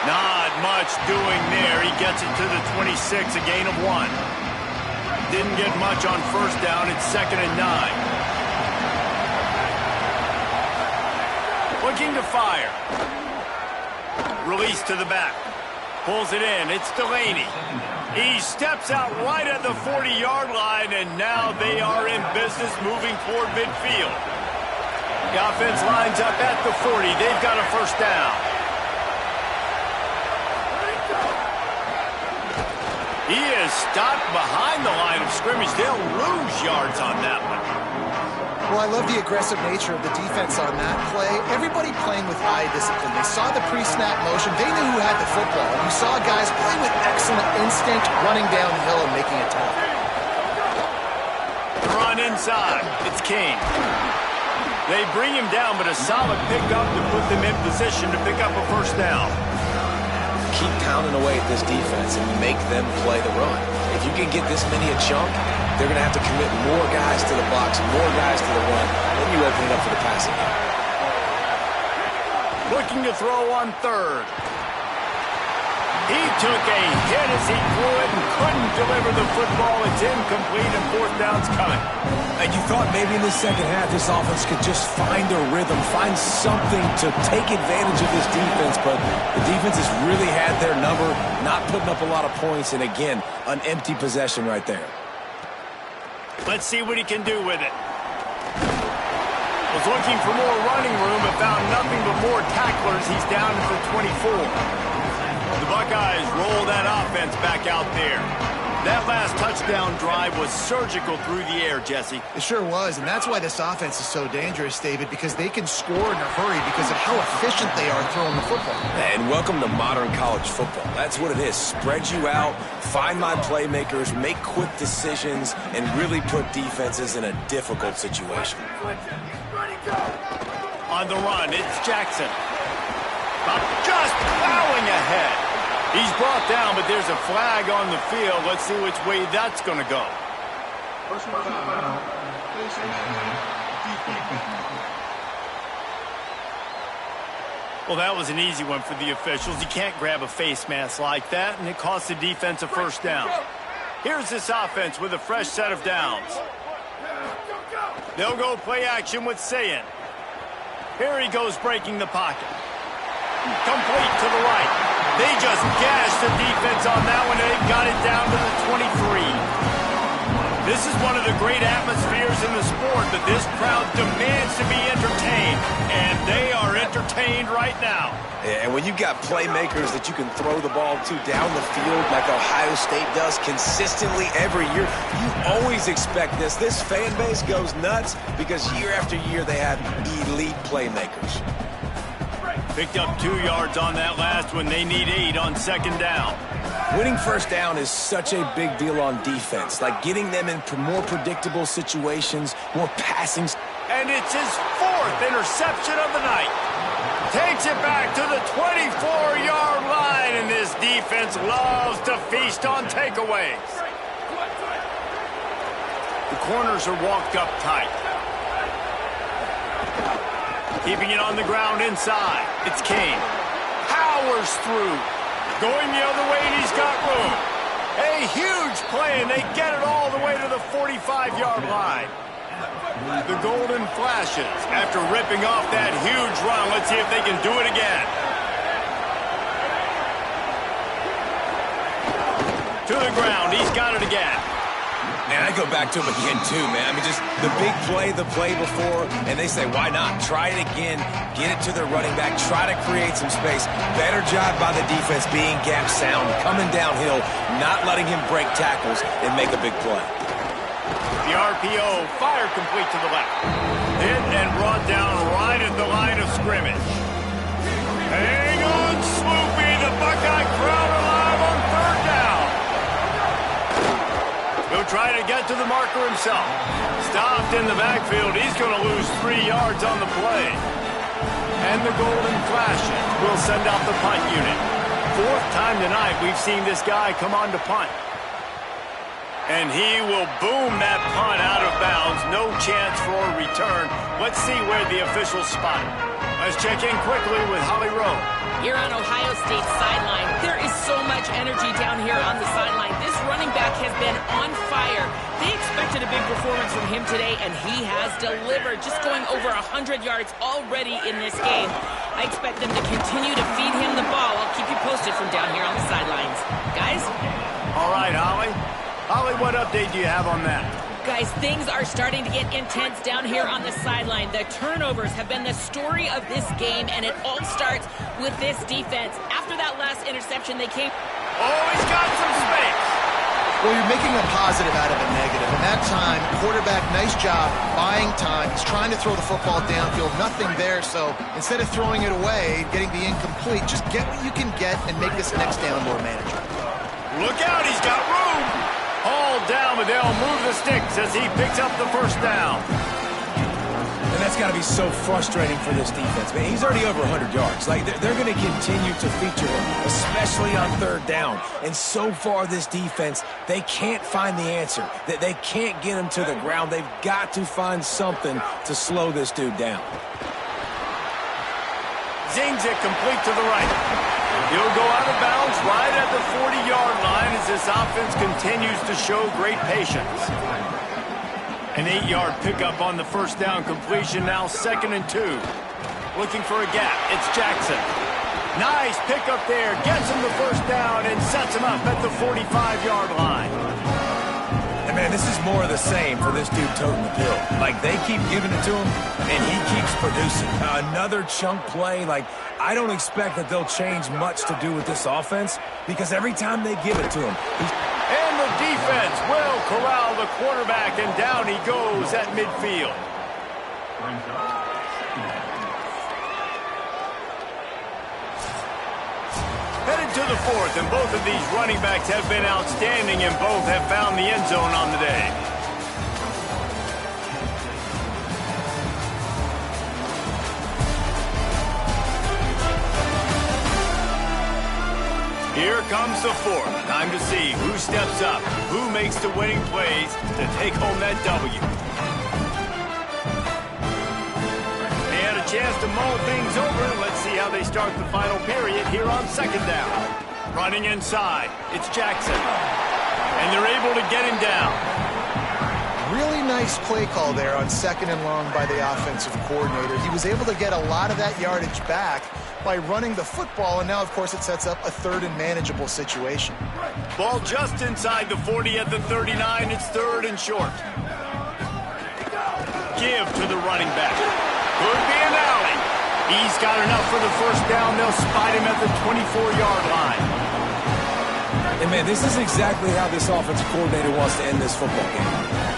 Not much doing there. He gets it to the 26, a gain of 1. Didn't get much on first down. It's 2nd and 9. Looking to fire. Release to the back. Pulls it in. It's Delaney. He steps out right at the 40-yard line, and now they are in business moving toward midfield. The offense lines up at the 40. They've got a first down. He is stopped behind the line of scrimmage. They'll lose yards on that one. Well, I love the aggressive nature of the defense on that play. Everybody playing with eye discipline. They saw the pre-snap motion. They knew who had the football. You saw guys play with excellent instinct, running downhill and making a tackle. Run inside. It's Kane. They bring him down, but a solid pickup to put them in position to pick up a first down. Keep pounding away at this defense and make them play the run. If you can get this many a chunk, they're going to have to commit more guys to the box, more guys to the run, then you open it up for the passing game. Looking to throw on third. He took a hit as he threw it and couldn't deliver the football. It's incomplete and fourth down's coming. And you thought maybe in the second half this offense could just find a rhythm, find something to take advantage of this defense, but the defense has really had their number, not putting up a lot of points, and again, an empty possession right there. Let's see what he can do with it. Was looking for more running room, but found nothing but more tacklers. He's down at the 24. The Buckeyes roll that offense back out there. That last touchdown drive was surgical through the air, Jesse. It sure was, and that's why this offense is so dangerous, David, because they can score in a hurry because of how efficient they are throwing the football. And welcome to modern college football. That's what it is. Spread you out, find my playmakers, make quick decisions, and really put defenses in a difficult situation. On the run, it's Jackson. Just plowing ahead. He's brought down, but there's a flag on the field. Let's see which way that's going to go. Well, that was an easy one for the officials. You can't grab a face mask like that, and it costs the defense a first down. Here's this offense with a fresh set of downs. They'll go play action with Sayin. Here he goes breaking the pocket. Complete to the right. They just gashed the defense on that one, and they got it down to the 23. This is one of the great atmospheres in the sport, but this crowd demands to be entertained, and they are entertained right now. And when you've got playmakers that you can throw the ball to down the field like Ohio State does consistently every year, you always expect this. This fan base goes nuts because year after year they have elite playmakers. Picked up 2 yards on that last one. They need 8 on second down. Winning first down is such a big deal on defense, like getting them in more predictable situations, more passing. And it's his 4th interception of the night. Takes it back to the 24-yard line, and this defense loves to feast on takeaways. The corners are walked up tight. Keeping it on the ground inside. It's Kane. Powers through. Going the other way, and he's got room. A huge play, and they get it all the way to the 45-yard line. The golden flashes after ripping off that huge run. Let's see if they can do it again. To the ground. He's got it again. Man, I go back to him again, too, man. I mean, just the big play, the play before, and they say, why not? Try it again, get it to their running back, try to create some space. Better job by the defense being gap sound, coming downhill, not letting him break tackles and make a big play. The RPO fired complete to the left. Hit and brought down right at the line of scrimmage. Hang on, Swoopy. The Buckeye crowd alive on third down. He'll try to get to the marker himself. Stopped in the backfield. He's going to lose 3 yards on the play. And the golden flashes will send out the punt unit. 4th time tonight we've seen this guy come on to punt. And he will boom that punt out of bounds. No chance for a return. Let's see where the officials spot it. Let's check in quickly with Holly Rowe. Here on Ohio State's sideline, there is so much energy down here on the sideline. This running back has been on fire. They expected a big performance from him today, and he has delivered, just going over 100 yards already in this game. I expect them to continue to feed him the ball. I'll keep you posted from down here on the sidelines. Guys? All right, Holly. Holly, what update do you have on that? Guys, things are starting to get intense down here on the sideline. The turnovers have been the story of this game, and it all starts with this defense. After that last interception, they came... Oh, he's got some space. Well, you're making a positive out of a negative. And that time, quarterback, nice job buying time. He's trying to throw the football downfield. Nothing there. So instead of throwing it away, getting the incomplete, just get what you can get and make this next down more manageable. Look out, he's got room. All down, but they'll move the sticks as he picks up the first down. And that's got to be so frustrating for this defense, man. He's already over 100 yards. Like, they're going to continue to feature him, especially on third down. And so far, this defense, they can't find the answer. They can't get him to the ground. They've got to find something to slow this dude down. Zings it complete to the right. He'll go out of bounds right at the 40-yard line as this offense continues to show great patience. An 8-yard pickup on the first down completion, now 2nd and 2. Looking for a gap, it's Jackson. Nice pickup there, gets him the first down and sets him up at the 45-yard line. And man, this is more of the same for this dude toting the pill. Like, they keep giving it to him, and he keeps producing. Another chunk play, like, I don't expect that they'll change much to do with this offense because every time they give it to him, and the defense will corral the quarterback, and down he goes at midfield. Headed to the 4th, and both of these running backs have been outstanding, and both have found the end zone on the day. Here comes the 4th. Time to see who steps up, who makes the winning plays to take home that W. They had a chance to mull things over. Let's see how they start the final period here on 2nd down. Running inside, it's Jackson. And they're able to get him down. Really nice play call there on 2nd and long by the offensive coordinator. He was able to get a lot of that yardage back by running the football, and now, of course, it sets up a 3rd and manageable situation. Ball just inside the 40 at the 39. It's 3rd and short. Give to the running back. Could be an alley. He's got enough for the first down. They'll spot him at the 24-yard line. And, man, this is exactly how this offensive coordinator wants to end this football game.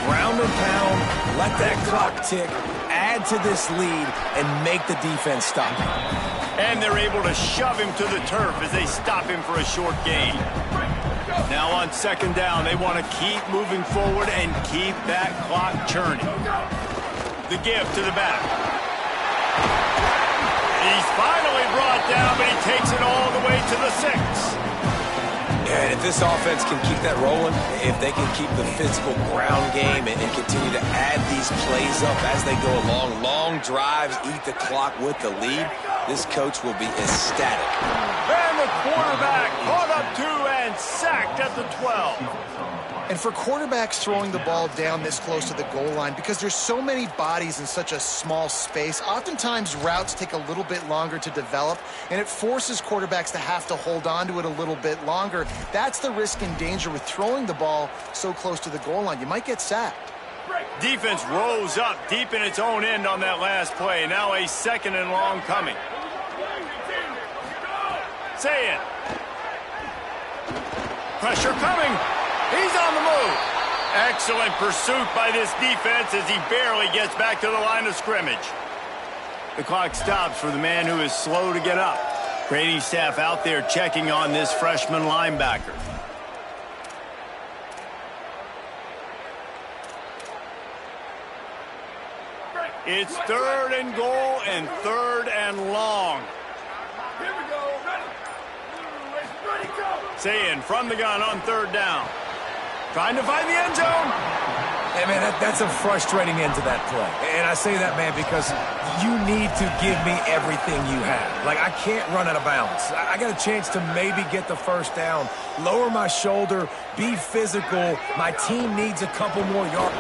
Ground and pound, let that clock tick, add to this lead, and make the defense stop. And they're able to shove him to the turf as they stop him for a short gain. Now on 2nd down, they want to keep moving forward and keep that clock churning. The give to the back. He's finally brought down, but he takes it all the way to the 6. And if this offense can keep that rolling, if they can keep the physical ground game and continue to add these plays up as they go along, long drives, eat the clock with the lead, this coach will be ecstatic. And the quarterback caught up to and sacked at the 12. And for quarterbacks throwing the ball down this close to the goal line, because there's so many bodies in such a small space, oftentimes routes take a little bit longer to develop, and it forces quarterbacks to have to hold on to it a little bit longer. That's the risk and danger with throwing the ball so close to the goal line. You might get sacked. Defense rose up deep in its own end on that last play. Now a 2nd and long coming. Say it. Pressure coming. He's on the move. Excellent pursuit by this defense as he barely gets back to the line of scrimmage. The clock stops for the man who is slow to get up. Training staff out there checking on this freshman linebacker. It's 3rd and goal and 3rd and long. Here we go. Ready, go. Saying from the gun on 3rd down. Trying to find the end zone. Hey, man, that's a frustrating end to that play. And I say that, man, because you need to give me everything you have. Like, I can't run out of bounds. I got a chance to maybe get the first down, lower my shoulder, be physical. My team needs a couple more yards.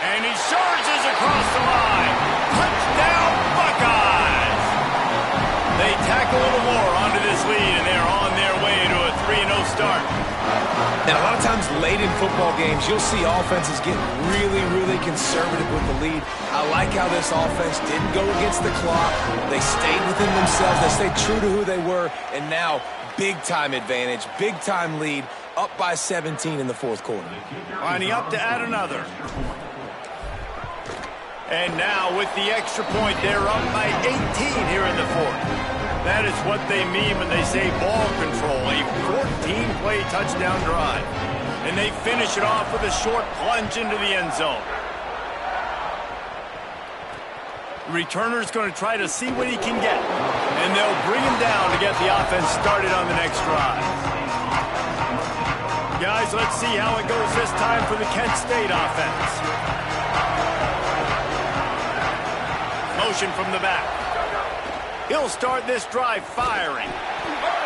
And he surges across the line. Touchdown, Buckeyes! They tack a little more onto this lead, and they're on their way to a 3-0 start. Now, a lot of times late in football games, you'll see offenses get really, really conservative with the lead. I like how this offense didn't go against the clock. They stayed within themselves. They stayed true to who they were, and now big-time advantage, big-time lead, up by 17 in the fourth quarter. Lining up to add another. And now with the extra point, they're up by 18 here in the fourth. That is what they mean when they say ball control, a 14-play touchdown drive. And they finish it off with a short plunge into the end zone. The returner's going to try to see what he can get. And they'll bring him down to get the offense started on the next drive. Guys, let's see how it goes this time for the Kent State offense. Motion from the back. He'll start this drive firing.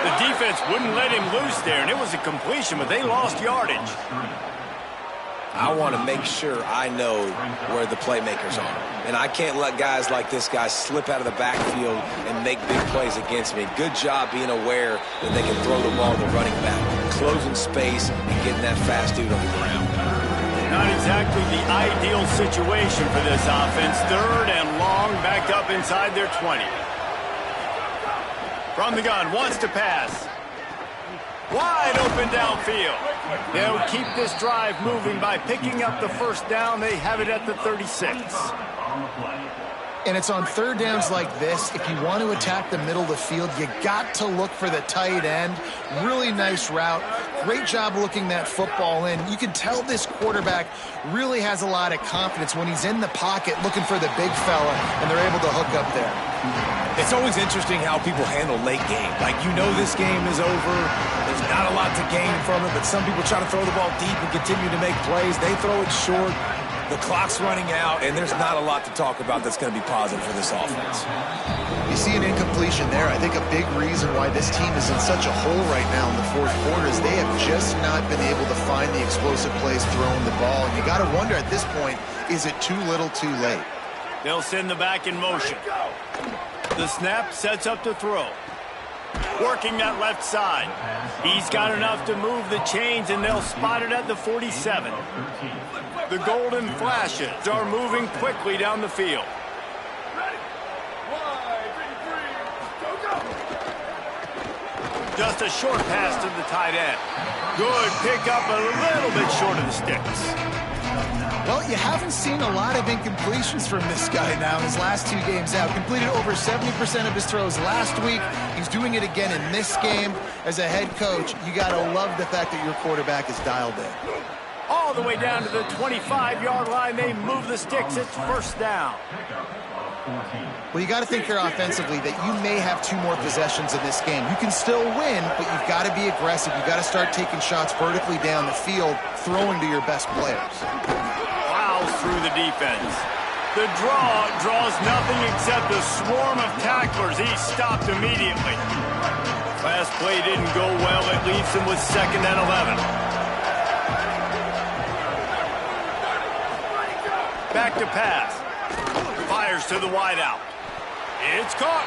The defense wouldn't let him loose there, and it was a completion, but they lost yardage. I want to make sure I know where the playmakers are. And I can't let guys like this guy slip out of the backfield and make big plays against me. Good job being aware that they can throw the ball to the running back, closing space and getting that fast dude on the ground. Not exactly the ideal situation for this offense. Third and long, backed up inside their 20. From the gun, wants to pass. Wide open downfield. They'll keep this drive moving by picking up the first down. They have it at the 36. And it's on third downs like this, if you want to attack the middle of the field, you got to look for the tight end. Really nice route. Great job looking that football in. You can tell this quarterback really has a lot of confidence when he's in the pocket looking for the big fella, and they're able to hook up there. It's always interesting how people handle late game. Like, you know this game is over. There's not a lot to gain from it, but some people try to throw the ball deep and continue to make plays. They throw it short. The clock's running out, and there's not a lot to talk about that's going to be positive for this offense. You see an incompletion there. I think a big reason why this team is in such a hole right now in the fourth quarter is they have just not been able to find the explosive plays throwing the ball. And you got to wonder at this point, is it too little too late? They'll send the back in motion. The snap sets up to throw. Working that left side. He's got enough to move the chains, and they'll spot it at the 47. The Golden Flashes are moving quickly down the field. Just a short pass to the tight end. Good pickup, a little bit short of the sticks. Well, you haven't seen a lot of incompletions from this guy now in his last two games out. Completed over 70% of his throws last week. He's doing it again in this game. As a head coach, you got to love the fact that your quarterback is dialed in. All the way down to the 25-yard line. They move the sticks. It's first down. Well, you got to think here offensively that you may have two more possessions in this game. You can still win, but you've got to be aggressive. You've got to start taking shots vertically down the field, throwing to your best players. Plows through the defense. The draw draws nothing except a swarm of tacklers. He's stopped immediately. Last play didn't go well. It leaves him with 2nd and 11. Back to pass. Fires to the wideout. It's caught.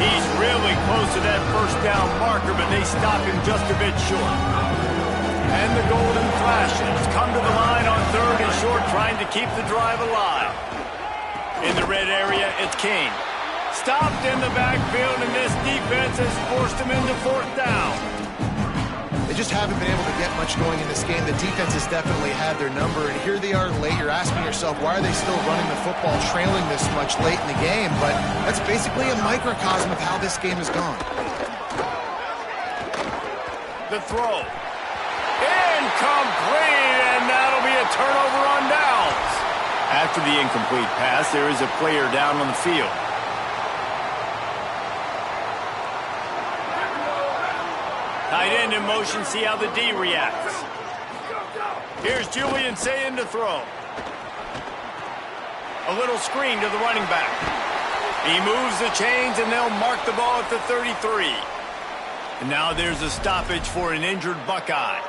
He's really close to that first down marker, but they stop him just a bit short. And the Golden Flashes come to the line on 3rd and short, trying to keep the drive alive. In the red area, it's King. Stopped in the backfield, and this defense has forced him into 4th down. They just haven't been able to get much going in this game. The defense has definitely had their number, and here they are late. You're asking yourself, why are they still running the football, trailing this much late in the game? But that's basically a microcosm of how this game has gone. The throw. Incomplete, and that'll be a turnover on downs. After the incomplete pass, there is a player down on the field. Tight end in motion, see how the D reacts. Here's Julian Sayin to throw. A little screen to the running back. He moves the chains, and they'll mark the ball at the 33. And now there's a stoppage for an injured Buckeye.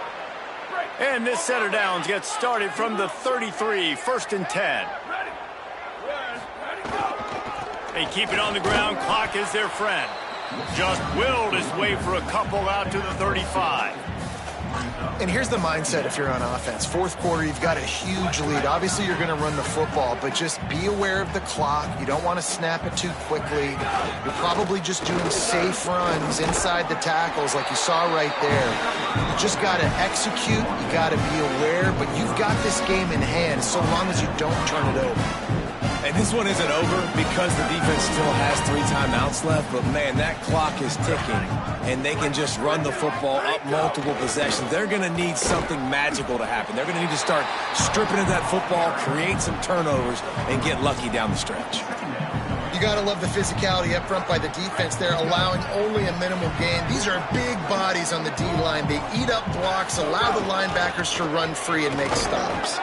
And this set of downs gets started from the 33, 1st and 10. They keep it on the ground. Clock is their friend. Just willed his way for a couple out to the 35. And here's the mindset if you're on offense. Fourth quarter, you've got a huge lead. Obviously, you're going to run the football, but just be aware of the clock. You don't want to snap it too quickly. You're probably just doing safe runs inside the tackles like you saw right there. You just got to execute. You got to be aware, but you've got this game in hand so long as you don't turn it over. And this one isn't over because the defense still has 3 timeouts left, but man, that clock is ticking, and they can just run the football up multiple possessions. They're going to need something magical to happen. They're going to need to start stripping at that football, create some turnovers, and get lucky down the stretch. You got to love the physicality up front by the defense there, allowing only a minimal gain. These are big bodies on the D-line. They eat up blocks, allow the linebackers to run free and make stops.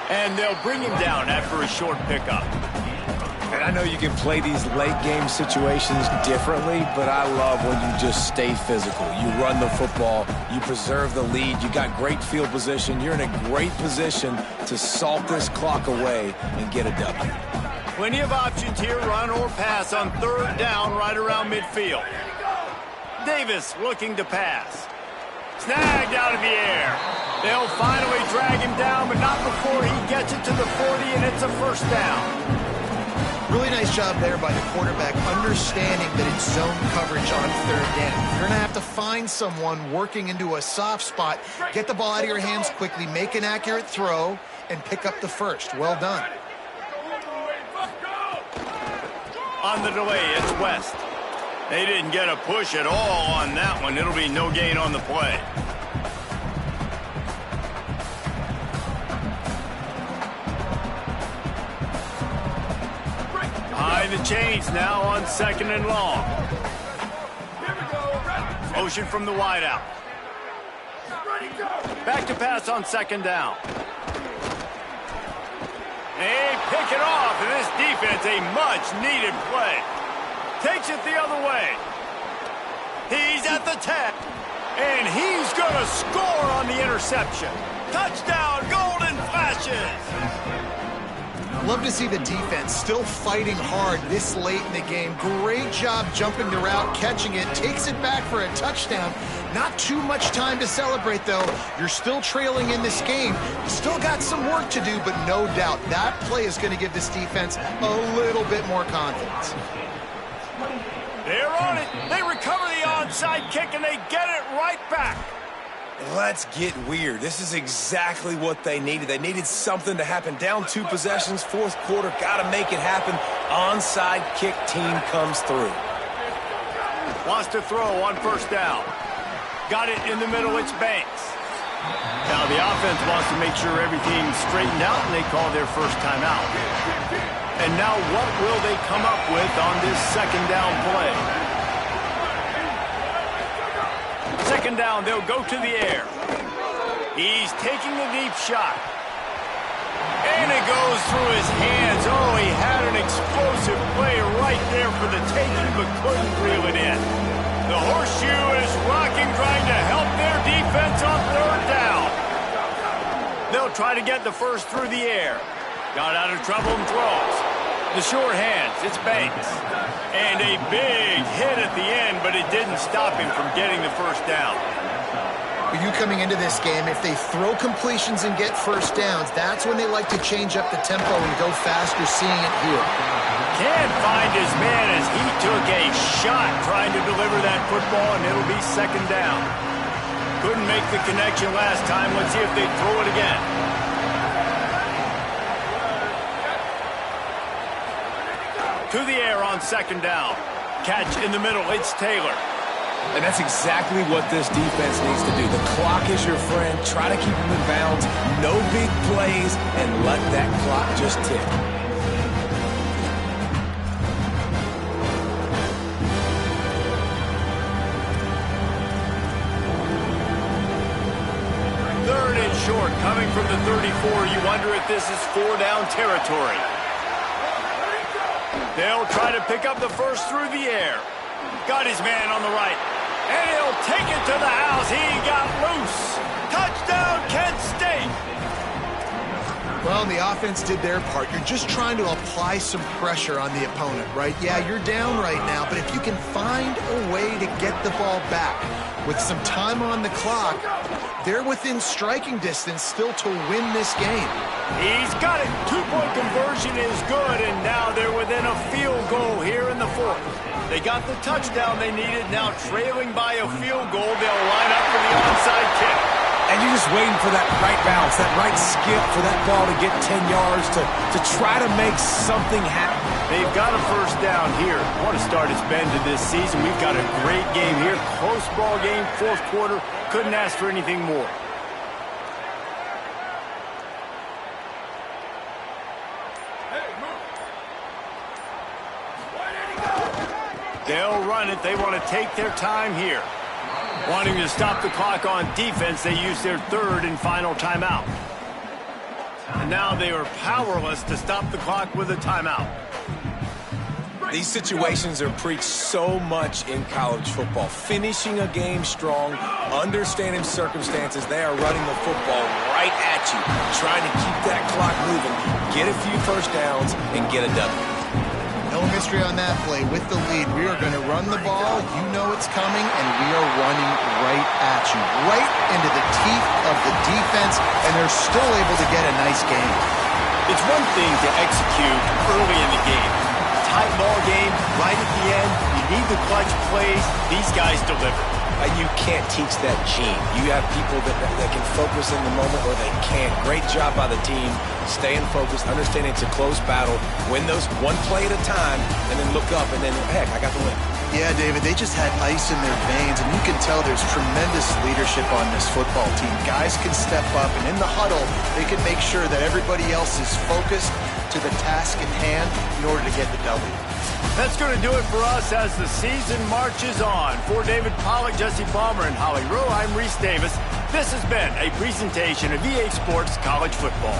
And they'll bring him down after a short pickup. And I know you can play these late-game situations differently, but I love when you just stay physical. You run the football, you preserve the lead, you got great field position, you're in a great position to salt this clock away and get a W. Plenty of options here, run or pass on 3rd down right around midfield. Davis looking to pass. Snagged out of the air. They'll finally drag him down, but not before he gets it to the 40, and it's a 1st down. Really nice job there by the quarterback, understanding that it's zone coverage on 3rd down. You're going to have to find someone working into a soft spot, get the ball out of your hands quickly, make an accurate throw, and pick up the 1st. Well done. On the delay, it's West. They didn't get a push at all on that one. It'll be no gain on the play. High the chains now on 2nd and long. Motion from the wideout. Back to pass on 2nd down. They pick it off, and this defense, a much-needed play. Takes it the other way. He's at the 10, and he's going to score on the interception. Touchdown, Golden Flashes. Love to see the defense still fighting hard this late in the game. Great job jumping the route, catching it, takes it back for a touchdown. Not too much time to celebrate, though. You're still trailing in this game. Still got some work to do, but no doubt that play is going to give this defense a little bit more confidence. They're on it. They recover the onside kick, and they get it right back. Let's get weird. This is exactly what they needed. They needed something to happen. Down 2 possessions, 4th quarter, got to make it happen. Onside kick team comes through. Wants to throw on 1st down. Got it in the middle, it's Banks. Now the offense wants to make sure everything's straightened out, and they call their 1st timeout. And now what will they come up with on this 2nd down play? 2nd down, they'll go to the air. He's taking the deep shot. And it goes through his hands. Oh, he had an explosive play right there for the taking, but couldn't reel it in. The horseshoe is rocking, trying to help their defense on 3rd down. They'll try to get the 1st through the air. Got out of trouble and throws. The short hands, it's Banks. And a big hit at the end, but it didn't stop him from getting the 1st down. For you coming into this game, if they throw completions and get 1st downs, that's when they like to change up the tempo and go faster, seeing it here. Can't find his man as he took a shot trying to deliver that football, and it'll be 2nd down. Couldn't make the connection last time. Let's see if they throw it again. To the air on 2nd down. Catch in the middle. It's Taylor. And that's exactly what this defense needs to do. The clock is your friend. Try to keep them in bounds. No big plays, and let that clock just tick. Third and short, coming from the 34. You wonder if this is 4-down territory. They'll try to pick up the 1st through the air. Got his man on the right. And he'll take it to the house. He got loose. Touchdown, Kent State. Well, the offense did their part. You're just trying to apply some pressure on the opponent, right? Yeah, you're down right now, but if you can find a way to get the ball back with some time on the clock, they're within striking distance still to win this game. He's got it. Two-point conversion is good, and now they're within a field goal here in the fourth. They got the touchdown they needed. Now trailing by a field goal, they'll line up for the onside kick. And you're just waiting for that right bounce, that right skip for that ball to get 10 yards to try to make something happen. They've got a first down here. What a start it's been to this season. We've got a great game here. Close ball game, fourth quarter. Couldn't ask for anything more. They'll run it. They want to take their time here. Wanting to stop the clock on defense, they use their third and final timeout. And now they are powerless to stop the clock with a timeout. These situations are preached so much in college football. Finishing a game strong, understanding circumstances. They are running the football right at you, trying to keep that clock moving, get a few first downs, and get a W. No mystery on that play. With the lead, we are going to run the ball. You know it's coming, and we are running right at you, right into the teeth of the defense, and they're still able to get a nice game. It's one thing to execute early in the game. Tight ball game, right at the end. You need the clutch plays. These guys deliver. And you can't teach that gene. You have people that can focus in the moment or they can't. Great job by the team, staying focused, understanding it's a close battle, win those one play at a time, and then look up, and then, heck, I got the win. Yeah, David, they just had ice in their veins, and you can tell there's tremendous leadership on this football team. Guys can step up, and in the huddle, they can make sure that everybody else is focused to the task at hand in order to get the W. That's going to do it for us as the season marches on. For David Pollack, Jesse Palmer, and Holly Rowe, I'm Reese Davis. This has been a presentation of EA Sports College Football.